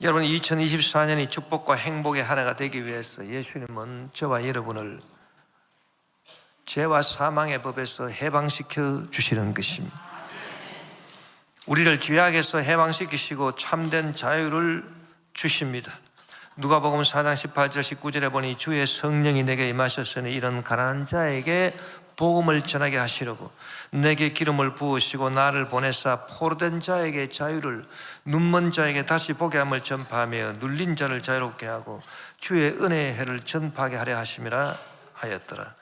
여러분, 2024년이 축복과 행복의 한 해가 되기 위해서 예수님은 저와 여러분을 죄와 사망의 법에서 해방시켜 주시는 것입니다. 우리를 죄악에서 해방시키시고 참된 자유를 주십니다. 누가복음 4장 18절 19절에 보니 주의 성령이 내게 임하셨으니 이런 가난한 자에게 복음을 전하게 하시려고 내게 기름을 부으시고 나를 보내사 포로된 자에게 자유를, 눈먼 자에게 다시 보게 함을 전파하며 눌린 자를 자유롭게 하고 주의 은혜의 해를 전파하게 하려 하심이라 하였더라.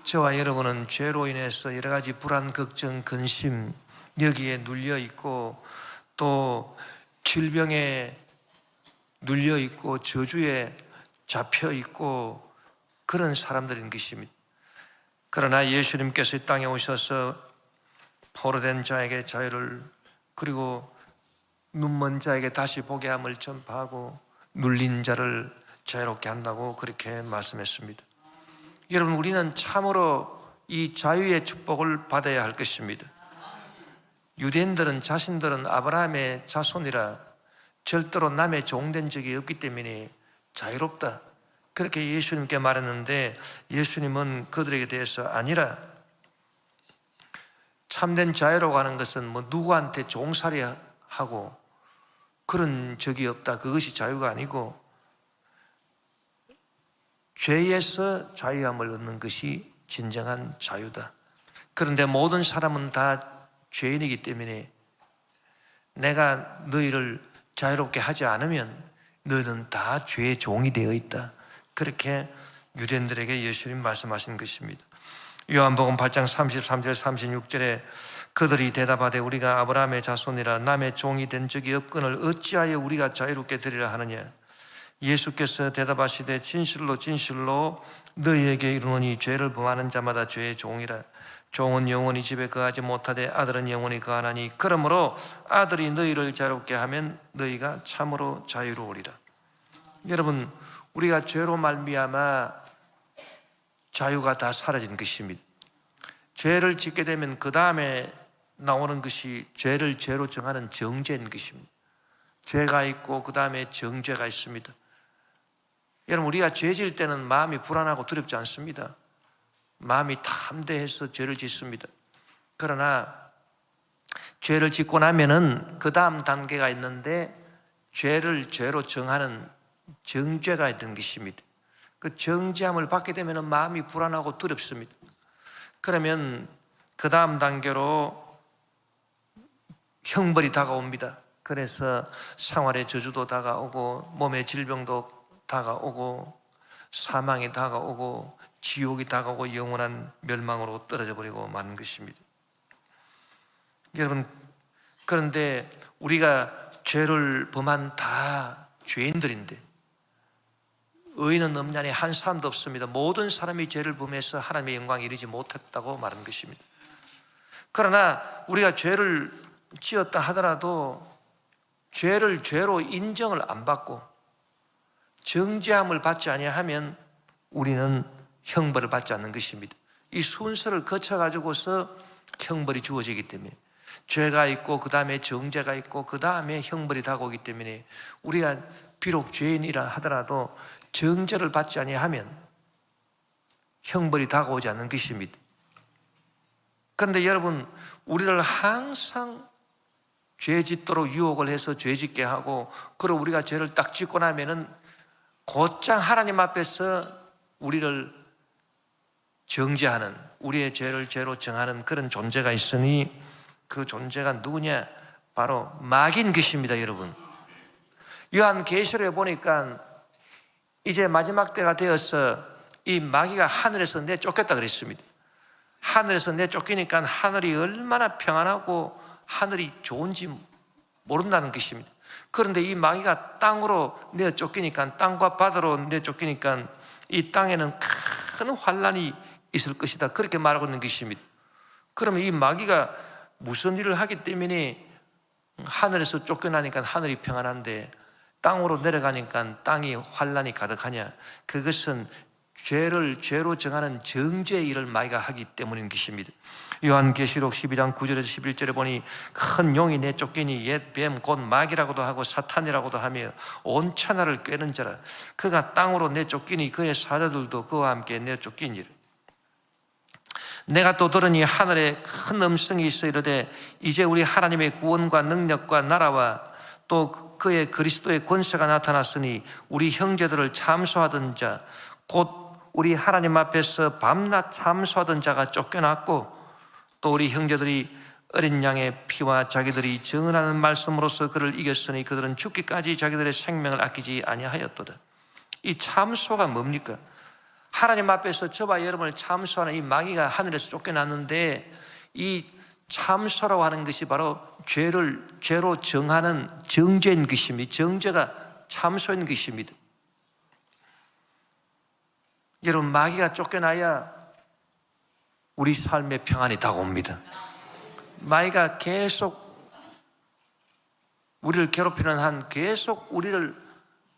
저와 여러분은 죄로 인해서 여러 가지 불안, 걱정, 근심 여기에 눌려 있고 또 질병에 눌려 있고 저주에 잡혀 있고 그런 사람들인 것입니다. 그러나 예수님께서 이 땅에 오셔서 포로된 자에게 자유를, 그리고 눈먼 자에게 다시 보게 함을 전파하고 눌린 자를 자유롭게 한다고 그렇게 말씀했습니다. 여러분, 우리는 참으로 이 자유의 축복을 받아야 할 것입니다. 유대인들은 자신들은 아브라함의 자손이라 절대로 남의 종된 적이 없기 때문에 자유롭다, 그렇게 예수님께 말했는데 예수님은 그들에게 대해서 아니라, 참된 자유라고 하는 것은 뭐 누구한테 종살이하고 그런 적이 없다, 그것이 자유가 아니고 죄에서 자유함을 얻는 것이 진정한 자유다. 그런데 모든 사람은 다 죄인이기 때문에 내가 너희를 자유롭게 하지 않으면 너희는 다 죄의 종이 되어 있다, 그렇게 유대인들에게 예수님 말씀하신 것입니다. 요한복음 8장 33절 36절에 그들이 대답하되 우리가 아브라함의 자손이라 남의 종이 된 적이 없거늘 어찌하여 우리가 자유롭게 되리라 하느냐. 예수께서 대답하시되 진실로 진실로 너희에게 이르노니 죄를 범하는 자마다 죄의 종이라. 종은 영원히 집에 거하지 못하되 아들은 영원히 거하나니 그러므로 아들이 너희를 자유롭게 하면 너희가 참으로 자유로우리라. 여러분, 우리가 죄로 말미암아 자유가 다 사라진 것입니다. 죄를 짓게 되면 그 다음에 나오는 것이 죄를 죄로 정하는 정죄인 것입니다. 죄가 있고 그 다음에 정죄가 있습니다. 여러분, 우리가 죄 지을 때는 마음이 불안하고 두렵지 않습니다. 마음이 담대해서 죄를 짓습니다. 그러나 죄를 짓고 나면은 그 다음 단계가 있는데 죄를 죄로 정하는 정죄가 있던 것입니다. 그 정죄함을 받게 되면 마음이 불안하고 두렵습니다. 그러면 그 다음 단계로 형벌이 다가옵니다. 그래서 생활의 저주도 다가오고 몸의 질병도 다가오고 사망이 다가오고 지옥이 다가오고 영원한 멸망으로 떨어져 버리고 마는 것입니다. 여러분, 그런데 우리가 죄를 범한 다 죄인들인데 의인은 없냐니 한 사람도 없습니다. 모든 사람이 죄를 범해서 하나님의 영광에 이르지 못했다고 말하는 것입니다. 그러나 우리가 죄를 지었다 하더라도 죄를 죄로 인정을 안 받고 정죄함을 받지 아니하면 우리는 형벌을 받지 않는 것입니다. 이 순서를 거쳐가지고서 형벌이 주어지기 때문에 죄가 있고 그 다음에 정죄가 있고 그 다음에 형벌이 다가오기 때문에 우리가 비록 죄인이라 하더라도 정죄를 받지 아니하면 형벌이 다가오지 않는 것입니다. 그런데 여러분, 우리를 항상 죄 짓도록 유혹을 해서 죄 짓게 하고, 그리고 우리가 죄를 딱 짓고 나면은 곧장 하나님 앞에서 우리를 정죄하는, 우리의 죄를 죄로 정하는 그런 존재가 있으니 그 존재가 누구냐? 바로 마귀인 것입니다. 여러분, 요한계시록에 보니까 이제 마지막 때가 되어서 이 마귀가 하늘에서 내쫓겠다 그랬습니다. 하늘에서 내쫓기니까 하늘이 얼마나 평안하고 하늘이 좋은지 모른다는 것입니다. 그런데 이 마귀가 땅으로 내쫓기니까, 땅과 바다로 내쫓기니까 이 땅에는 큰 환란이 있을 것이다, 그렇게 말하고 있는 것입니다. 그러면 이 마귀가 무슨 일을 하기 때문에 하늘에서 쫓겨나니까 하늘이 평안한데 땅으로 내려가니까 땅이 환란이 가득하냐? 그것은 죄를 죄로 정하는 정죄의 일을 마귀가 하기 때문인 것입니다. 요한계시록 12장 9절에서 11절에 보니 큰 용이 내쫓기니 옛 뱀 곧 마귀라고도 하고 사탄이라고도 하며 온 천하를 꿰는 자라. 그가 땅으로 내쫓기니 그의 사자들도 그와 함께 내쫓기니라. 내가 또 들으니 하늘에 큰 음성이 있어 이르되 이제 우리 하나님의 구원과 능력과 나라와 또 그의 그리스도의 권세가 나타났으니 우리 형제들을 참소하던 자 곧 우리 하나님 앞에서 밤낮 참소하던 자가 쫓겨났고 또 우리 형제들이 어린 양의 피와 자기들이 증언하는 말씀으로서 그를 이겼으니 그들은 죽기까지 자기들의 생명을 아끼지 아니하였도다. 이 참소가 뭡니까? 하나님 앞에서 저와 여러분을 참소하는 이 마귀가 하늘에서 쫓겨났는데 이 참소라고 하는 것이 바로 죄를 죄로 정하는 정죄인 것입니다. 정죄가 참소인 것입니다. 여러분, 마귀가 쫓겨나야 우리 삶의 평안이 다가옵니다. 마귀가 계속 우리를 괴롭히는 한 계속 우리를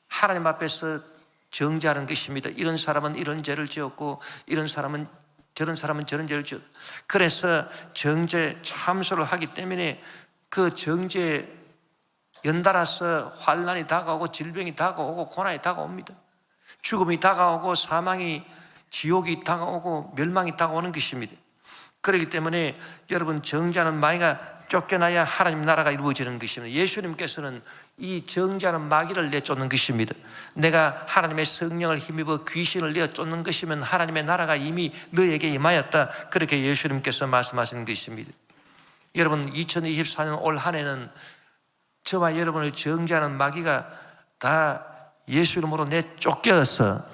하나님 앞에서 정죄하는 것입니다. 이런 사람은 이런 죄를 지었고 이런 사람은 저런 죄를 지었고, 그래서 정죄 참소를 하기 때문에 그 정죄에 연달아서 환난이 다가오고 질병이 다가오고 고난이 다가옵니다. 죽음이 다가오고 사망이 지옥이 다가오고 멸망이 다가오는 것입니다. 그렇기 때문에 여러분, 정죄하는 마귀가 쫓겨나야 하나님 나라가 이루어지는 것입니다. 예수님께서는 이 정죄하는 마귀를 내쫓는 것입니다. 내가 하나님의 성령을 힘입어 귀신을 내쫓는 것이면 하나님의 나라가 이미 너에게 임하였다. 그렇게 예수님께서 말씀하시는 것입니다. 여러분, 2024년 올 한 해는 저와 여러분을 정죄하는 마귀가 다 예수 이름으로 내쫓겨서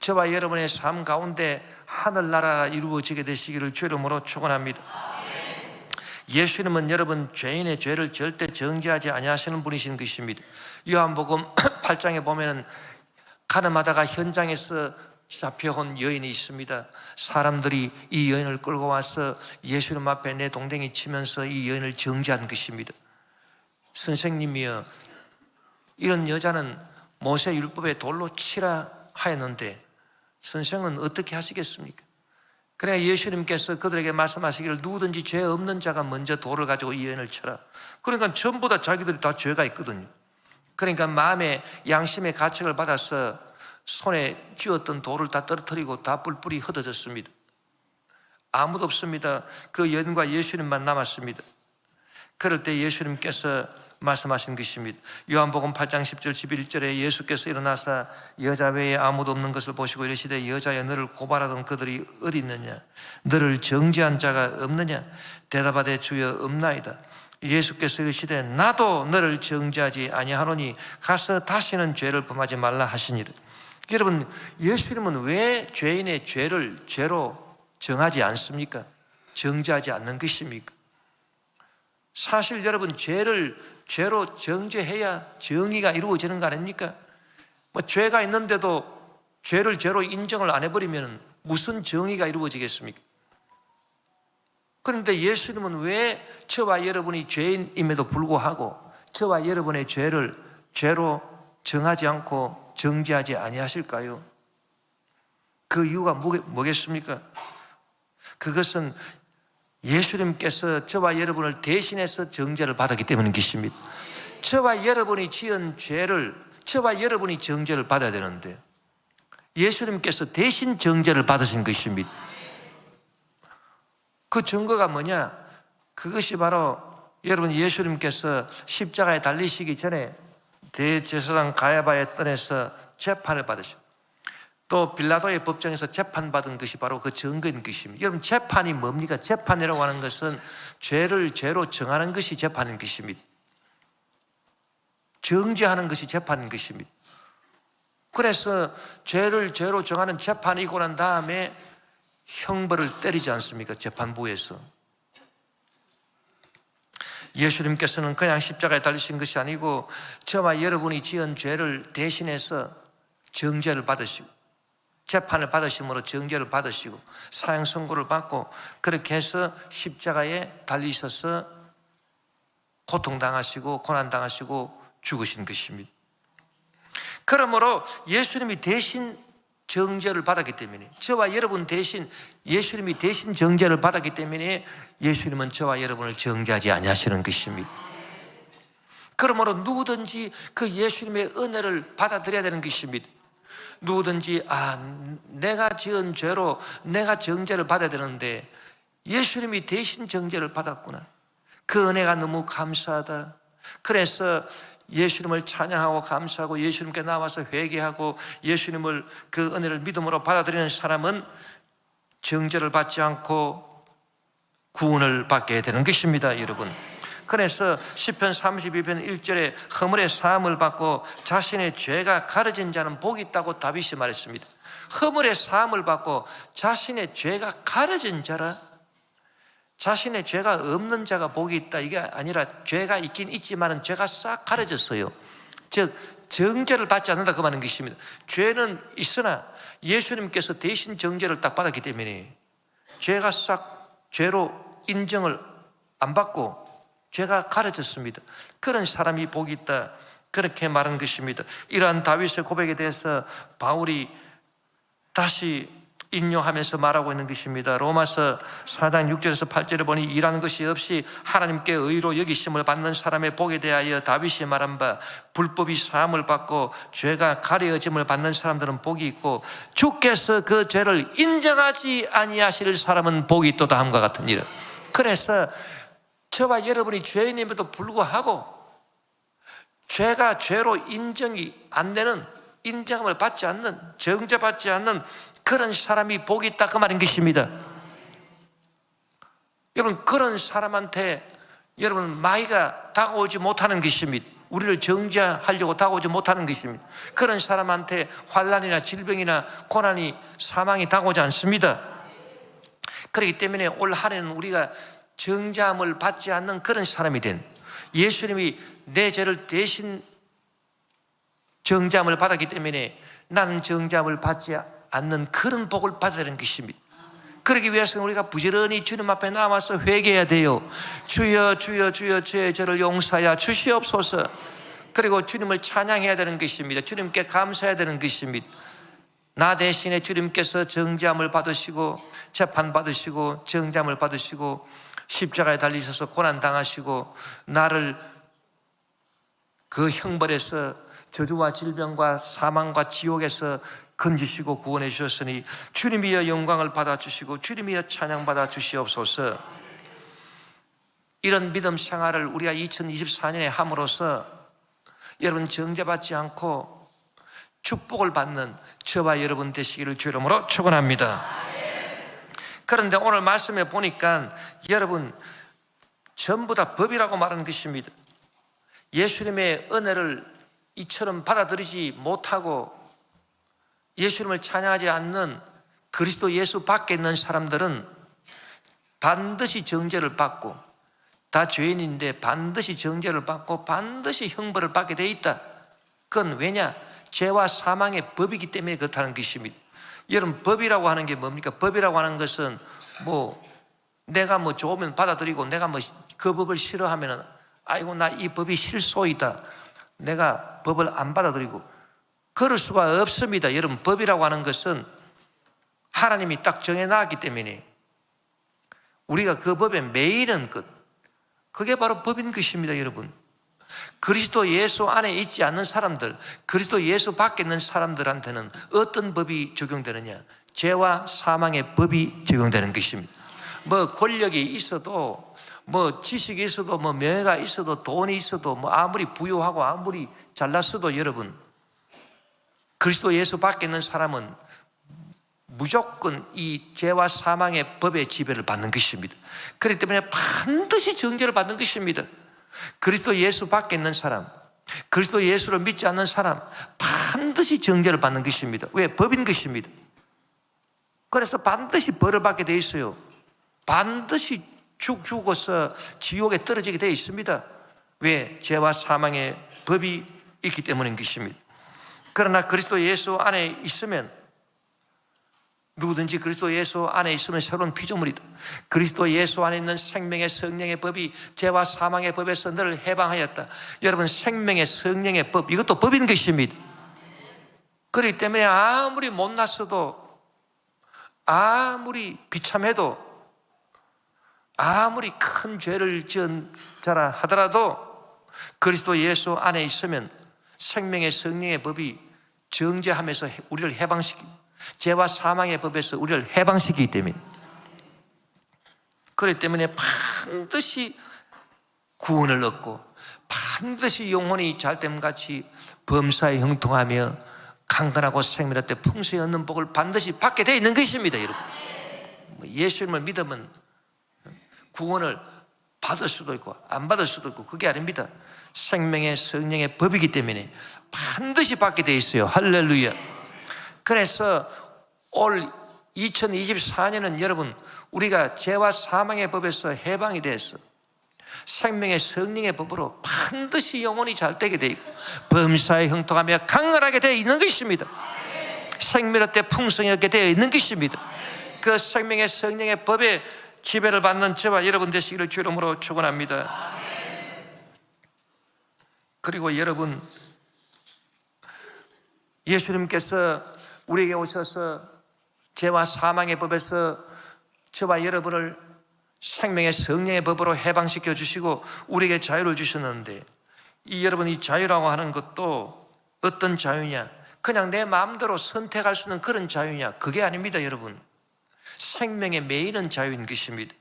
저와 여러분의 삶 가운데 하늘나라가 이루어지게 되시기를 주 이름으로 축원합니다. 예수 이름은 여러분 죄인의 죄를 절대 정죄하지 아니하시는 분이신 것입니다. 요한복음 8장에 보면은 가늠하다가 현장에서 잡혀온 여인이 있습니다. 사람들이 이 여인을 끌고 와서 예수 이름 앞에 내 동댕이 치면서 이 여인을 정죄한 것입니다. 선생님이여, 이런 여자는 모세 율법에 돌로 치라 하였는데 선생은 어떻게 하시겠습니까? 그래 예수님께서 그들에게 말씀하시기를 누구든지 죄 없는 자가 먼저 돌을 가지고 이 여인을 쳐라. 그러니까 전부 다 자기들이 다 죄가 있거든요. 그러니까 마음의 양심의 가책을 받아서 손에 쥐었던 돌을 다 떨어뜨리고 다 뿔뿔이 흩어졌습니다. 아무도 없습니다. 그 여인과 예수님만 남았습니다. 그럴 때 예수님께서 말씀하신 것입니다. 요한복음 8장 10절 11절에 예수께서 일어나사 여자 외에 아무도 없는 것을 보시고 이르시되 여자여, 너를 고발하던 그들이 어디 있느냐? 너를 정죄한 자가 없느냐? 대답하되 주여 없나이다. 예수께서 이르시되 나도 너를 정죄하지 아니하노니 가서 다시는 죄를 범하지 말라 하시니라. 여러분, 예수 이름은 왜 죄인의 죄를 죄로 정하지 않습니까? 정죄하지 않는 것입니까? 사실 여러분, 죄를 죄로 정죄해야 정의가 이루어지는 거 아닙니까? 죄가 있는데도 죄를 죄로 인정을 안 해버리면 무슨 정의가 이루어지겠습니까? 그런데 예수님은 왜 저와 여러분이 죄인임에도 불구하고 저와 여러분의 죄를 죄로 정하지 않고 정죄하지 아니하실까요? 그 이유가 뭐겠습니까? 그것은 예수님께서 저와 여러분을 대신해서 정죄를 받았기 때문인 것입니다. 저와 여러분이 지은 죄를 저와 여러분이 정죄를 받아야 되는데 예수님께서 대신 정죄를 받으신 것입니다. 그 증거가 뭐냐? 그것이 바로 여러분, 예수님께서 십자가에 달리시기 전에 대제사장 가야바의 뜰에서 재판을 받으셨습니다. 또 빌라도의 법정에서 재판받은 것이 바로 그 증거인 것입니다. 여러분, 재판이 뭡니까? 재판이라고 하는 것은 죄를 죄로 정하는 것이 재판인 것입니다. 정죄하는 것이 재판인 것입니다. 그래서 죄를 죄로 정하는 재판이 있고 난 다음에 형벌을 때리지 않습니까? 재판부에서. 예수님께서는 그냥 십자가에 달리신 것이 아니고 저와 여러분이 지은 죄를 대신해서 정죄를 받으시고 재판을 받으심으로 정죄를 받으시고 사형 선고를 받고 그렇게 해서 십자가에 달리셔서 고통당하시고 고난당하시고 죽으신 것입니다. 그러므로 예수님이 대신 정죄를 받았기 때문에, 저와 여러분 대신 예수님이 대신 정죄를 받았기 때문에 예수님은 저와 여러분을 정죄하지 아니하시는 것입니다. 그러므로 누구든지 그 예수님의 은혜를 받아들여야 되는 것입니다. 누구든지 내가 지은 죄로 내가 정죄를 받아야 되는데 예수님이 대신 정죄를 받았구나, 그 은혜가 너무 감사하다. 그래서 예수님을 찬양하고 감사하고 예수님께 나와서 회개하고 예수님을 그 은혜를 믿음으로 받아들이는 사람은 정죄를 받지 않고 구원을 받게 되는 것입니다, 여러분. 그래서 시편 32편 1절에 허물의 사함을 받고 자신의 죄가 가려진 자는 복이 있다고 다윗이 말했습니다. 허물의 사함을 받고 자신의 죄가 가려진 자라, 자신의 죄가 없는 자가 복이 있다, 이게 아니라 죄가 있긴 있지만 죄가 싹 가려졌어요. 즉 정죄를 받지 않는다, 그 말인 것입니다. 죄는 있으나 예수님께서 대신 정죄를 딱 받았기 때문에 죄가 싹 죄로 인정을 안 받고 죄가 가려졌습니다. 그런 사람이 복이 있다, 그렇게 말한 것입니다. 이러한 다윗의 고백에 대해서 바울이 다시 인용하면서 말하고 있는 것입니다. 로마서 4장 6절에서 8절에 보니 일하는 것이 없이 하나님께 의로 여기심을 받는 사람의 복에 대하여 다윗이 말한 바, 불법이 사함을 받고 죄가 가려짐을 받는 사람들은 복이 있고 주께서 그 죄를 인정하지 아니하실 사람은 복이 있도다 함과 같은 일. 그래서 저와 여러분이 죄인임에도 불구하고 죄가 죄로 인정이 안 되는, 인정을 받지 않는, 정죄받지 않는 그런 사람이 복이 있다, 그 말인 것입니다. 여러분, 그런 사람한테 여러분 마귀가 다가오지 못하는 것입니다. 우리를 정죄하려고 다가오지 못하는 것입니다. 그런 사람한테 환난이나 질병이나 고난이, 사망이 다가오지 않습니다. 그렇기 때문에 올 한해는 우리가 정죄함을 받지 않는 그런 사람이 된, 예수님이 내 죄를 대신 정죄함을 받았기 때문에 나는 정죄함을 받지 않는 그런 복을 받아야 되는 것입니다. 그러기 위해서는 우리가 부지런히 주님 앞에 나와서 회개해야 돼요. 주여 주여 주여 주의 죄를 용서하여 주시옵소서. 그리고 주님을 찬양해야 되는 것입니다. 주님께 감사해야 되는 것입니다. 나 대신에 주님께서 정죄함을 받으시고 재판받으시고 정죄함을 받으시고 십자가에 달리셔서 고난당하시고 나를 그 형벌에서, 저주와 질병과 사망과 지옥에서 건지시고 구원해 주셨으니 주님이여 영광을 받아주시고 주님이여 찬양받아 주시옵소서. 이런 믿음 생활을 우리가 2024년에 함으로써 여러분 정죄받지 않고 축복을 받는 저와 여러분 되시기를 주 이름으로 축원합니다. 그런데 오늘 말씀에 보니까 여러분 전부 다 법이라고 말하는 것입니다. 예수님의 은혜를 이처럼 받아들이지 못하고 예수님을 찬양하지 않는 그리스도 예수 밖에 있는 사람들은 반드시 정죄를 받고, 다 죄인인데 반드시 정죄를 받고 반드시 형벌을 받게 돼 있다. 그건 왜냐? 죄와 사망의 법이기 때문에 그렇다는 것입니다. 여러분, 법이라고 하는 게 뭡니까? 법이라고 하는 것은 내가 좋으면 받아들이고 내가 그 법을 싫어하면 아이고 나 이 법이 실소이다, 내가 법을 안 받아들이고, 그럴 수가 없습니다. 여러분, 법이라고 하는 것은 하나님이 딱 정해놨기 때문에 우리가 그 법에 매이는 것, 그게 바로 법인 것입니다. 여러분, 그리스도 예수 안에 있지 않는 사람들, 그리스도 예수 밖에 있는 사람들한테는 어떤 법이 적용되느냐? 죄와 사망의 법이 적용되는 것입니다. 권력이 있어도, 지식이 있어도, 명예가 있어도, 돈이 있어도, 아무리 부유하고 아무리 잘났어도 여러분, 그리스도 예수 밖에 있는 사람은 무조건 이 죄와 사망의 법의 지배를 받는 것입니다. 그렇기 때문에 반드시 정죄를 받는 것입니다. 그리스도 예수 밖에 있는 사람, 그리스도 예수를 믿지 않는 사람 반드시 정죄를 받는 것입니다. 왜? 법인 것입니다. 그래서 반드시 벌을 받게 돼 있어요. 반드시 죽어서 지옥에 떨어지게 돼 있습니다. 왜? 죄와 사망의 법이 있기 때문인 것입니다. 그러나 그리스도 예수 안에 있으면, 누구든지 그리스도 예수 안에 있으면 새로운 피조물이다. 그리스도 예수 안에 있는 생명의 성령의 법이 죄와 사망의 법에서 너를 해방하였다. 여러분, 생명의 성령의 법, 이것도 법인 것입니다. 그렇기 때문에 아무리 못났어도, 아무리 비참해도, 아무리 큰 죄를 지은 자라 하더라도 그리스도 예수 안에 있으면 생명의 성령의 법이 정죄하면서 우리를 해방시키고, 죄와 사망의 법에서 우리를 해방시키기 때문에, 그렇기 때문에 반드시 구원을 얻고 반드시 영혼이 잘됨같이 범사에 형통하며 강건하고 생명의 때 풍성히 얻는 복을 반드시 받게 되어 있는 것입니다. 여러분, 예수님을 믿으면 구원을 받을 수도 있고 안 받을 수도 있고, 그게 아닙니다. 생명의 성령의 법이기 때문에 반드시 받게 되어 있어요. 할렐루야. 그래서 올 2024년은 여러분, 우리가 죄와 사망의 법에서 해방이 돼서 생명의 성령의 법으로 반드시 영혼이 잘 되게 되어 있고 범사에 형통하며 강건하게 되어 있는 것입니다. 생명의 때 풍성히 얻게 되어 있는 것입니다. 그 생명의 성령의 법에 지배를 받는 저와 여러분 되시기를 주 이름으로 축원합니다. 그리고 여러분, 예수님께서 우리에게 오셔서 죄와 사망의 법에서 저와 여러분을 생명의 성령의 법으로 해방시켜 주시고 우리에게 자유를 주셨는데, 이 여러분, 이 자유라고 하는 것도 어떤 자유냐? 그냥 내 마음대로 선택할 수 있는 그런 자유냐? 그게 아닙니다. 여러분, 생명에 매이는 자유인 것입니다.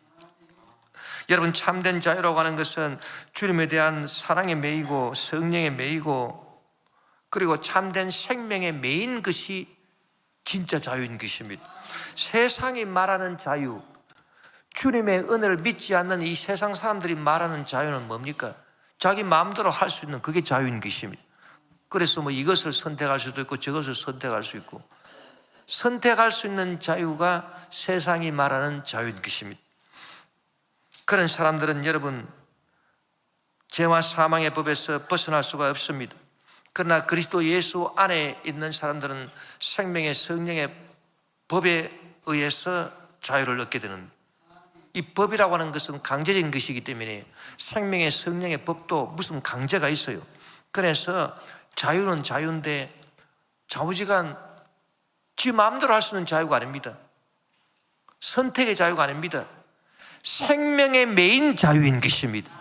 여러분, 참된 자유라고 하는 것은 주님에 대한 사랑에 매이고 성령에 매이고, 그리고 참된 생명에 매인 것이 진짜 자유인 것입니다. 세상이 말하는 자유, 주님의 은혜를 믿지 않는 이 세상 사람들이 말하는 자유는 뭡니까? 자기 마음대로 할 수 있는, 그게 자유인 것입니다. 그래서 뭐 이것을 선택할 수도 있고 저것을 선택할 수 있고, 선택할 수 있는 자유가 세상이 말하는 자유인 것입니다. 그런 사람들은 여러분, 죄와 사망의 법에서 벗어날 수가 없습니다. 그러나 그리스도 예수 안에 있는 사람들은 생명의 성령의 법에 의해서 자유를 얻게 되는, 이 법이라고 하는 것은 강제적인 것이기 때문에 생명의 성령의 법도 무슨 강제가 있어요. 그래서 자유는 자유인데 좌우지간 지 마음대로 할 수 있는 자유가 아닙니다. 선택의 자유가 아닙니다. 생명의 메인 자유인 것입니다.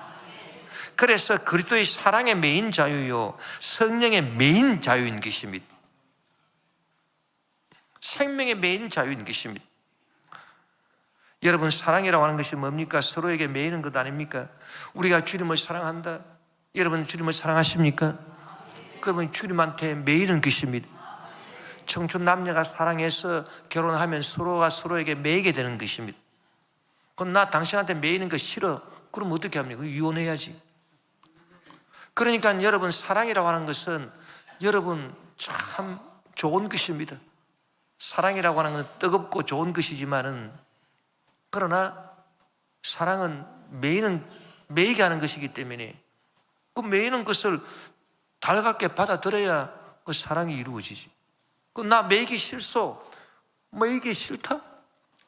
그래서 그리스도의 사랑의 메인 자유요, 성령의 메인 자유인 것입니다. 생명의 메인 자유인 것입니다. 여러분, 사랑이라고 하는 것이 뭡니까? 서로에게 매이는 것 아닙니까? 우리가 주님을 사랑한다. 여러분, 주님을 사랑하십니까? 그러면 주님한테 매이는 것입니다. 청춘 남녀가 사랑해서 결혼하면 서로가 서로에게 매이게 되는 것입니다. 그럼 나 당신한테 매이는 거 싫어. 그럼 어떻게 합니까? 이혼해야지. 그러니까 여러분, 사랑이라고 하는 것은 여러분 참 좋은 것입니다. 사랑이라고 하는 것은 뜨겁고 좋은 것이지만은, 그러나 사랑은 매이게 하는 것이기 때문에 그 매이는 것을 달갑게 받아들여야 그 사랑이 이루어지지. 그 나 매이기 싫소, 매이기 싫다?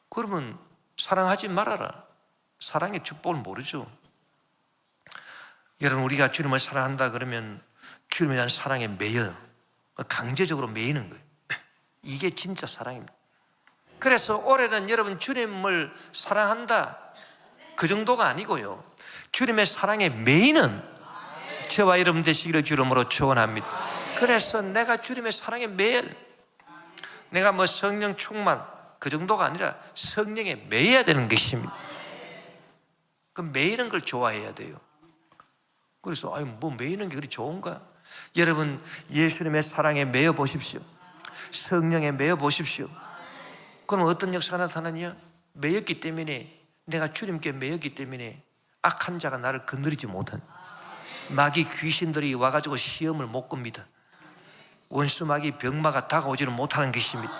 그러면 사랑하지 말아라. 사랑의 축복을 모르죠. 여러분, 우리가 주님을 사랑한다 그러면 주님에 대한 사랑에 매여 강제적으로 매이는 거예요. 이게 진짜 사랑입니다. 그래서 올해는 여러분, 주님을 사랑한다 그 정도가 아니고요, 주님의 사랑에 매이는 저와 여러분 되시기를 주 이름으로 축원합니다. 그래서 내가 주님의 사랑에 매여, 내가 뭐 성령 충만 그 정도가 아니라 성령에 매여야 되는 것입니다. 그 매이는 걸 좋아해야 돼요. 그래서 뭐 매이는 게 그리 좋은가? 여러분, 예수님의 사랑에 매여 보십시오. 성령에 매여 보십시오. 그럼 어떤 역사가 나타나냐? 매였기 때문에, 내가 주님께 매였기 때문에 악한 자가 나를 건드리지 못한, 마귀 귀신들이 와가지고 시험을 못 겁니다. 원수 마귀 병마가 다가오지를 못하는 것입니다.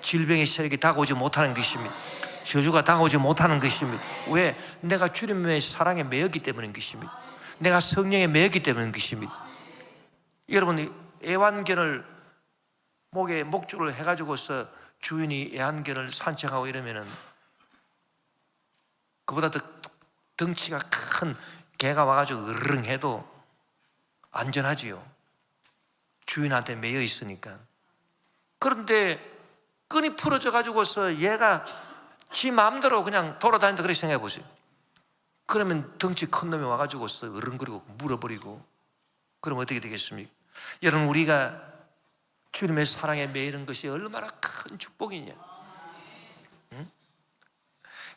질병의 세력이 다가오지 못하는 것입니다. 저주가 다가오지 못하는 것입니다. 왜? 내가 주님의 사랑에 매였기 때문인 것입니다. 내가 성령에 매였기 때문인 것입니다. 여러분, 애완견을 목에 목줄을 해가지고서 주인이 애완견을 산책하고 이러면은 그보다 더 덩치가 큰 개가 와가지고 으르릉 해도 안전하지요. 주인한테 매여 있으니까. 그런데 끈이 풀어져 가지고서 얘가 지 마음대로 그냥 돌아다닌다, 그렇게 생각해 보세요. 그러면 덩치 큰 놈이 와가지고서 어른거리고 물어버리고, 그럼 어떻게 되겠습니까? 여러분, 우리가 주님의 사랑에 매이는 것이 얼마나 큰 축복이냐. 응?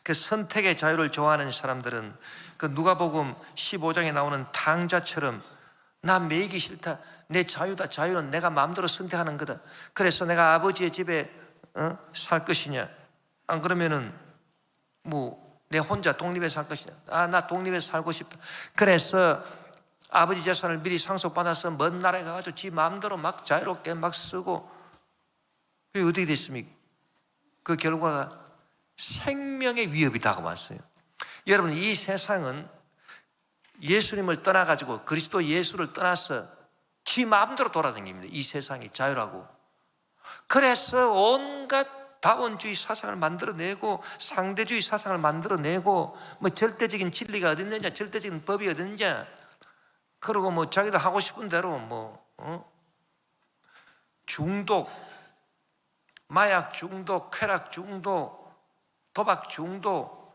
그 선택의 자유를 좋아하는 사람들은 그 누가복음 15장에 나오는 탕자처럼, 나 매이기 싫다, 내 자유다, 자유는 내가 마음대로 선택하는 거다, 그래서 내가 아버지의 집에 살 것이냐, 안 그러면은 내 혼자 독립해 살 것이냐, 나 독립해 살고 싶다, 그래서 아버지 재산을 미리 상속받아서 먼 나라에 가가지고 지 마음대로 막 자유롭게 막 쓰고, 그게 어떻게 됐습니까? 그 결과가 생명의 위협이 다가왔어요. 여러분, 이 세상은 예수님을 떠나가지고 그리스도 예수를 떠나서 지 마음대로 돌아다닙니다. 이 세상이 자유라고. 그래서 온갖 다원주의 사상을 만들어내고 상대주의 사상을 만들어내고, 절대적인 진리가 어디 있느냐, 절대적인 법이 어디 있느냐, 그리고 자기도 하고 싶은 대로 중독, 마약 중독, 쾌락 중독, 도박 중독,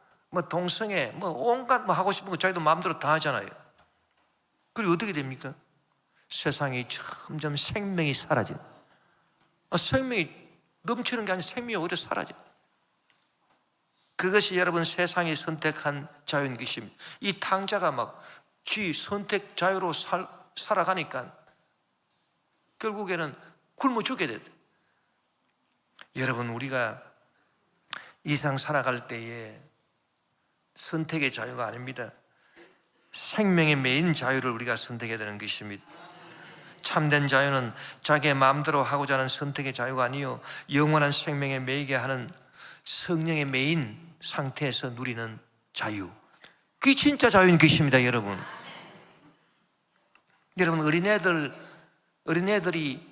동성애, 온갖 하고 싶은 거 자기도 마음대로 다 하잖아요. 그리고 어떻게 됩니까? 세상이 점점 생명이 사라진, 생명이 넘치는 게 아니라 생명이 오히려 사라져. 그것이 여러분 세상이 선택한 자유인 것입니다. 이 탕자가 지 선택 자유로 살아가니까 결국에는 굶어 죽게 됐다. 여러분, 우리가 이 세상 살아갈 때에 선택의 자유가 아닙니다. 생명의 메인 자유를 우리가 선택해야 되는 것입니다. 참된 자유는 자기의 마음대로 하고자 하는 선택의 자유가 아니요, 영원한 생명에 매이게 하는 성령의 메인 상태에서 누리는 자유, 그게 진짜 자유인 것입니다. 여러분, 어린애들이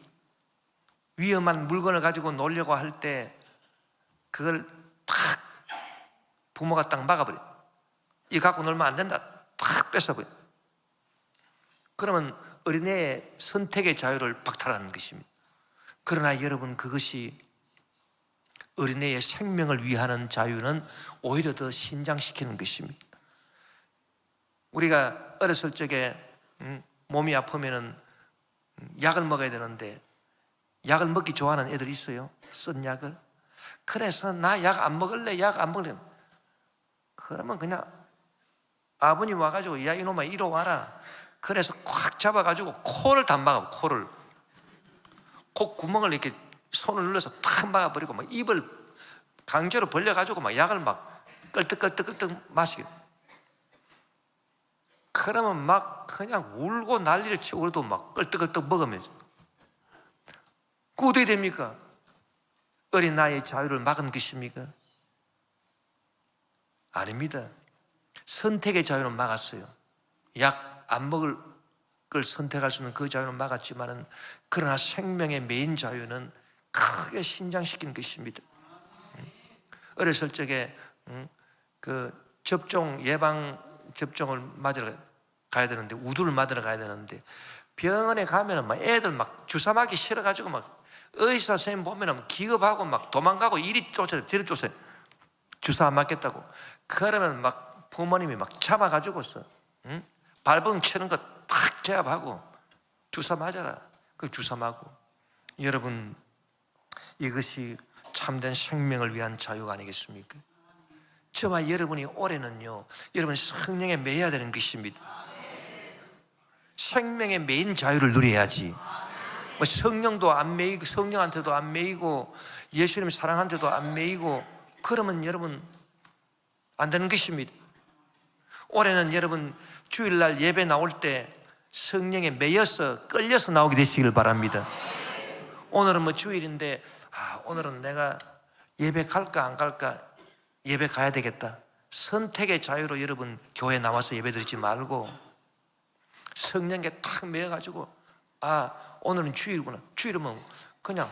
위험한 물건을 가지고 놀려고 할 때 그걸 탁 부모가 딱 막아버려. 이거 갖고 놀면 안 된다, 탁 뺏어버려. 그러면 어린애의 선택의 자유를 박탈하는 것입니다. 그러나 여러분, 그것이 어린애의 생명을 위하는 자유는 오히려 더 신장시키는 것입니다. 우리가 어렸을 적에 몸이 아프면은 약을 먹어야 되는데 약을 먹기 좋아하는 애들 있어요. 쓴 약을. 그래서 나 약 안 먹을래, 약 안 먹을래. 그러면 그냥 아버님 와가지고, 야 이놈아 이리 와라. 그래서 꽉 잡아가지고 코를 다 막아. 코 구멍을 이렇게 손을 눌러서 탁 막아버리고, 입을 강제로 벌려가지고 약을 끌떡끌떡 마시게. 그러면 그냥 울고 난리를 치고, 그래도 끌떡끌떡 먹으면서. 그 어떻게 됩니까? 어린 나이의 자유를 막은 것입니까? 아닙니다. 선택의 자유는 막았어요. 약 안 먹을 걸 선택할 수 있는 그 자유는 막았지만은, 그러나 생명의 메인 자유는 크게 신장시킨 것입니다. 어렸을 적에 그 예방 접종을 맞으러 가야 되는데, 우두를 맞으러 가야 되는데, 병원에 가면은 애들 주사 맞기 싫어가지고 의사 선생님 보면은 기겁하고 도망가고, 이리 쫓아요, 저리 쫓아요. 주사 안 맞겠다고. 그러면 부모님이 잡아가지고서 발버둥 치는 거 탁 제압하고, 주사 맞아라. 그걸 주사 맞고. 여러분, 이것이 참된 생명을 위한 자유가 아니겠습니까? 저와 여러분이 올해는요, 여러분 성령에 매여야 되는 것입니다. 생명의 메인 자유를 누려야지. 성령도 안 매이고, 성령한테도 안 매이고, 예수님 사랑한테도 안 매이고, 그러면 여러분 안 되는 것입니다. 올해는 여러분 주일날 예배 나올 때 성령에 매여서 끌려서 나오게 되시길 바랍니다. 오늘은 주일인데, 오늘은 내가 예배 갈까 안 갈까, 예배 가야 되겠다. 선택의 자유로 여러분 교회 나와서 예배 드리지 말고, 성령에 탁 매여가지고, 오늘은 주일이구나. 주일이면 그냥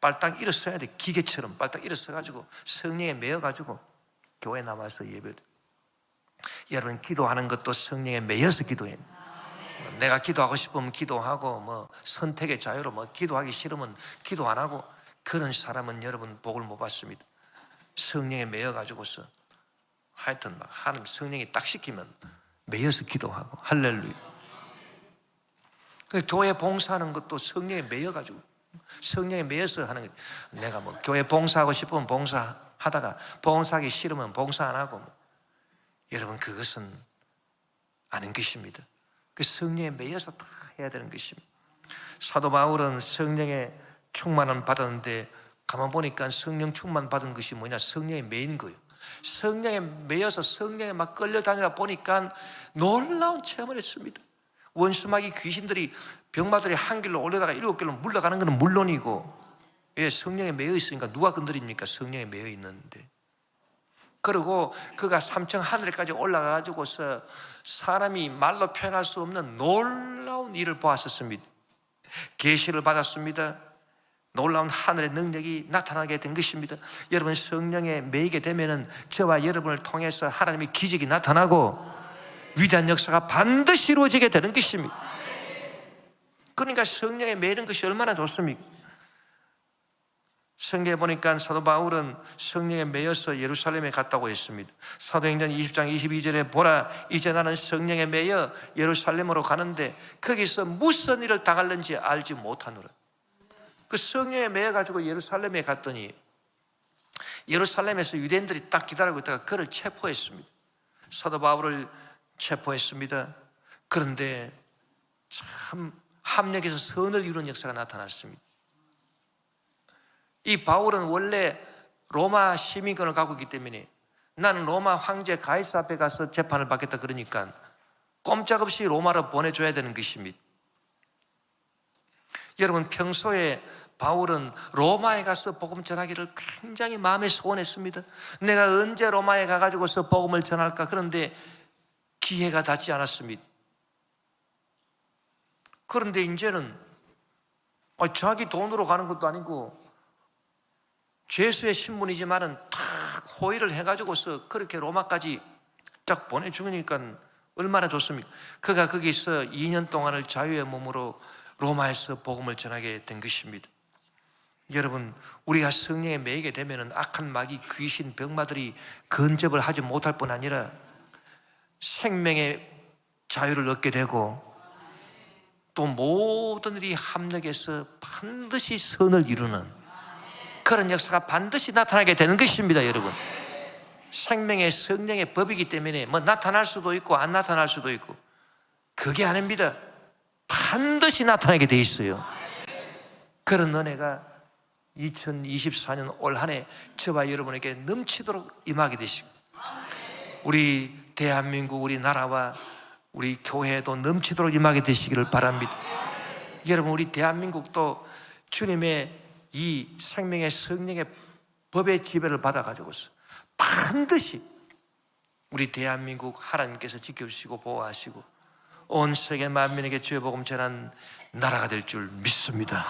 빨딱 일어서야 돼. 기계처럼 빨딱 일어서가지고 성령에 매여가지고 교회 나와서 예배. 여러분, 기도하는 것도 성령에 매여서 기도해요. 내가 기도하고 싶으면 기도하고 뭐 선택의 자유로 뭐 기도하기 싫으면 기도 안 하고 그런 사람은 여러분 복을 못 받습니다. 성령에 매여 가지고서 하여튼 막 하나님 성령이 딱 시키면 매여서 기도하고 할렐루야. 그 교회 봉사하는 것도 성령에 매여 가지고 성령에 매여서 하는 거예요. 내가 뭐 교회 봉사하고 싶으면 봉사하다가 봉사하기 싫으면 봉사 안 하고 여러분 그것은 아닌 것입니다. 그 성령에 매여서 다 해야 되는 것입니다. 사도 바울은 성령의 충만을 받았는데 가만 보니까 성령 충만 받은 것이 뭐냐? 성령에 매인 거예요. 성령에 매여서 성령에 막 끌려다니다 보니까 놀라운 체험을 했습니다. 원수마귀 귀신들이 병마들이 한 길로 올려다가 7길로 물러가는 것은 물론이고, 왜? 성령에 매여 있으니까 누가 건드립니까? 성령에 매여 있는데. 그리고 그가 3층 하늘에까지 올라가 가지고서 사람이 말로 표현할 수 없는 놀라운 일을 보았었습니다. 계시를 받았습니다. 놀라운 하늘의 능력이 나타나게 된 것입니다. 여러분 성령에 매이게 되면은 저와 여러분을 통해서 하나님의 기적이 나타나고 위대한 역사가 반드시 이루어지게 되는 것입니다. 그러니까 성령에 매이는 것이 얼마나 좋습니까? 성경에 보니까 사도 바울은 성령에 매여서 예루살렘에 갔다고 했습니다. 사도행전 20장 22절에 보라 이제 나는 성령에 매여 예루살렘으로 가는데 거기서 무슨 일을 당할는지 알지 못하노라. 그 성령에 매여 가지고 예루살렘에 갔더니 예루살렘에서 유대인들이 딱 기다리고 있다가 그를 체포했습니다. 사도 바울을 체포했습니다. 그런데 참 함력에서 선을 이루는 역사가 나타났습니다. 이 바울은 원래 로마 시민권을 갖고 있기 때문에 나는 로마 황제 가이사 앞에 가서 재판을 받겠다 그러니까 꼼짝없이 로마로 보내줘야 되는 것입니다. 여러분 평소에 바울은 로마에 가서 복음 전하기를 굉장히 마음에 소원했습니다. 내가 언제 로마에 가가지고서 복음을 전할까? 그런데 기회가 닿지 않았습니다. 그런데 이제는 자기 돈으로 가는 것도 아니고 죄수의 신분이지만은 탁 호의를 해가지고서 그렇게 로마까지 딱 보내주니까 얼마나 좋습니까? 그가 거기서 2년 동안을 자유의 몸으로 로마에서 복음을 전하게 된 것입니다. 여러분 우리가 성령에 매이게 되면은 악한 마귀 귀신 병마들이 근접을 하지 못할 뿐 아니라 생명의 자유를 얻게 되고 또 모든 일이 합력해서 반드시 선을 이루는 그런 역사가 반드시 나타나게 되는 것입니다. 여러분 생명의 성령의 법이기 때문에 뭐 나타날 수도 있고 안 나타날 수도 있고 그게 아닙니다. 반드시 나타나게 돼 있어요. 그런 은혜가 2024년 올 한 해 저와 여러분에게 넘치도록 임하게 되시고 우리 대한민국 우리 나라와 우리 교회도 넘치도록 임하게 되시기를 바랍니다. 여러분 우리 대한민국도 주님의 이 생명의 성령의 법의 지배를 받아가지고서 반드시 우리 대한민국 하나님께서 지켜주시고 보호하시고 온 세계 만민에게 주의 복음 전한 나라가 될 줄 믿습니다.